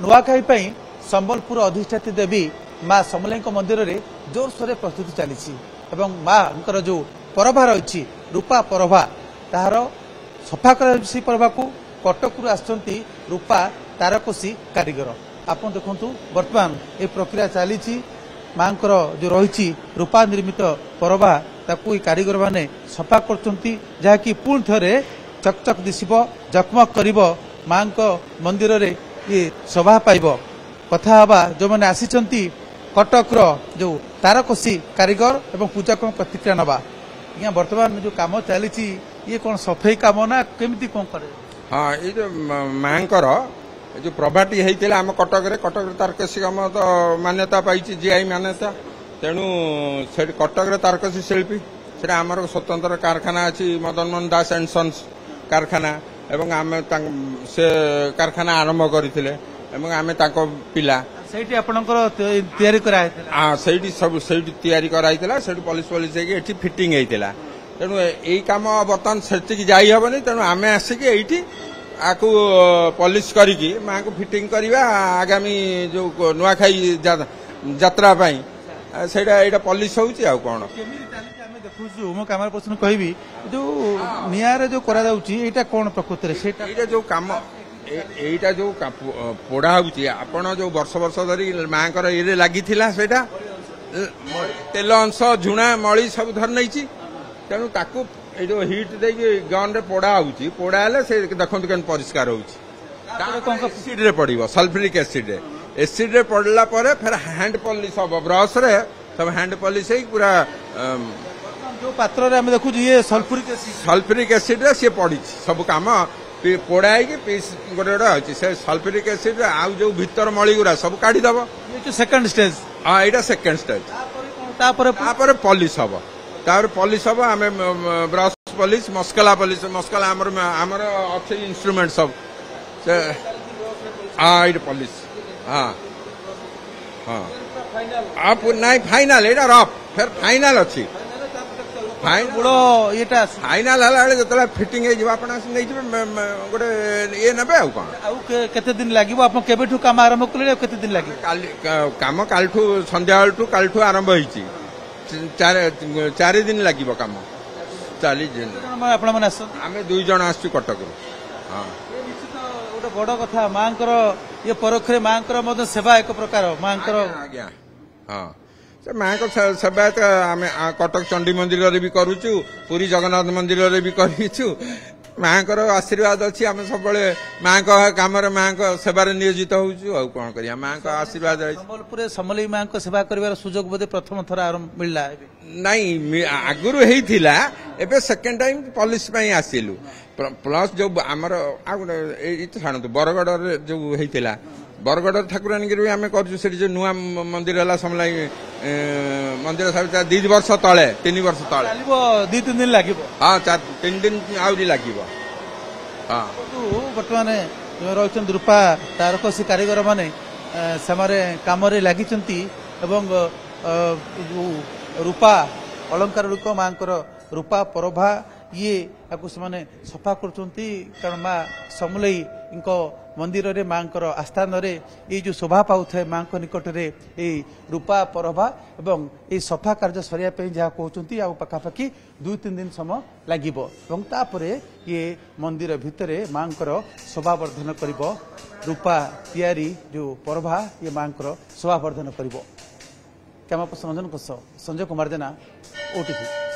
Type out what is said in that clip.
नुआखाई संबलपुर अधिष्ठात्री देवी माँ समलेई मंदिर में जोरसोर प्रस्तुति चली माँ जो परभा रही रूपा परभा तार सफा कर परभा को कटक आसती रूपा तारकसी कारीगर आप देखु बर्तमान ये प्रक्रिया चली माँ जो रही रूपा निर्मित परभा ताकू कारीगर माने सफा कर पुणी थे चकचक दिशब जकमक कर माँ मंदिर रे ये शोभा पाइब कथा हवा जो मैंने आसी कटक जो तारकसी कारीगर एवं पूजा को प्रतिक्रिया नवा यहाँ बर्तमान जो काम चली ये कौन सफाई काम ना केमी कौन करे। हाँ ये जो माँ जो प्रभाटी होता आम कटक तारकसी काम तो मान्यता पाई जीआई मान्यता तेणु से कटक तारकसी शिल्पी से आमर स्वतंत्र कारखाना अच्छी मदन मोहन दास एंड सन्स कारखाना एवं आम से कारखाना आरंभ करते आम पिला ସେଇଠି ଆପଣଙ୍କର ତିଆରି କରାଯାଇଥିଲା। हाँ ସେଇଠି सब ସେଇଠି ତିଆରି କରାଯାଇଥିଲା ସେଇଠି ପଲିସ ହେଇକି ଏଠି ଫିଟିଂ ହେଇଥିଲା ତେଣୁ ଏଇ କାମ ବର୍ତ୍ତମାନ ସେତିକି ଯାଇ ହବନି ତେଣୁ ଆମେ ଆସିକି ଏଇଠି ଆକୁ ପଲିସ କରିକି ମାଙ୍କୁ ଫିଟିଂ କରିବା ଆଗାମୀ ଯୋଉ ନୂଆଖାଇ ଯାତ୍ରା ପାଇଁ ସେଇଟା ଏଇଟା ପଲିସ ହଉଛି ଆଉ କଣ ଆମେ ଦେଖୁଛୁ ମୁଁ କ୍ୟାମେରା ପର୍ସନ କହିବି ଯୋଉ ନିଆଁରେ ଯୋଉ କରାଯାଉଛି ଏଇଟା କଣ ପ୍ରକୃତରେ ସେଇଟା ଏଇଟା ଯୋଉ କାମ এইটা जो पोड़ा होची आपण जो वर्ष वर्ष धरी माँ ये लगी तेल अंश झुणा मली सब धर नहीं तेणु ताकू जो हिट दे गन रे पोड़ा होची पोड़ा से देखो के परिष्कार होसीड रे पड़ सल्फ्यूरिक एसिड रे पड़ला फिर हैंड पॉलिश हम ब्रश रे सब हैंड पॉलिश पूरा जो पात्र रे हम देखु ये सल्फ्यूरिक एसिड रे सी पड़ी सब काम पोड़ाई पीस गोटे गोटे अच्छी से सल्फ्यूरिक एसिड आउ जो भीतर मली गुरा सब काढ़ीदेव सेकंड स्टेज हाँ यहाँ सेकंड स्टेज पॉलिश हम पॉलिश हम आम ब्रश पॉलिश मस्कला आमर अच्छे इंस्ट्रूमेंट सब हाँ ये पॉलिश हाँ हाँ आप नहीं फाइनल यहाँ रफ फिर फाइनल अच्छी फाइनाल जो फिटिंग गोटे ये ने केते दिन लगे केबेठू काम आरंभ कले केते दिन लगे काम कालठू संध्या कालठू आरंभ होई 4 दिन लगे काम 40 दिन आम 2 जन आसु कटक हाँ गोटे बड़ कथा माँ ये परोक्ष माँ सेवा एक प्रकार माँ हाँ माँ को सेवायत आम कटक चंडी मंदिर भी करुचु पुरी जगन्नाथ मंदिर भी करूँ माँ को आशीर्वाद अच्छी आम सब माँ को कम माँ को सेवार नियोजित होऊ कौन करिया माँ को आशीर्वाद संबलपुर समलेई माँ को सेवा कर सुजोग बोधे प्रथम थर मिलला नहीं आगुरी होता एवं सेकेंड टाइम पॉलिश आसिलु प्लस जो आमर छाणु बरगढ़ जो होता बरगढ़ ठाकुराणी भी आम कर जो नुआ मंदिर है समलाई मंदिर 2 वर्ष तले 3 वर्ष तले 2-3 दिन लगे हाँ 3 दिन आहरी लगे हाँ बर्तमान रही रूपा तारकसी कारीगर माने कम लगी रूपा अलंकार रूप माँ रूपा परभा ये सफा कर कारण माँ समलेई मंदिर रे माँ आस्थान रे ये जो शोभा पाऊ थे माँ निकट में ये रूपा परभा एवं ये सफा कार्य सरिया जहाँ कहते पाखापाखि 2-3 दिन समय लगे ये मंदिर भितर माँ शोभा वर्धन कर रूपा तैयारी जो परभा ये माँ शोभा वर्धन कर। कैमरा पर्सन संजय कुमार जेना OTV।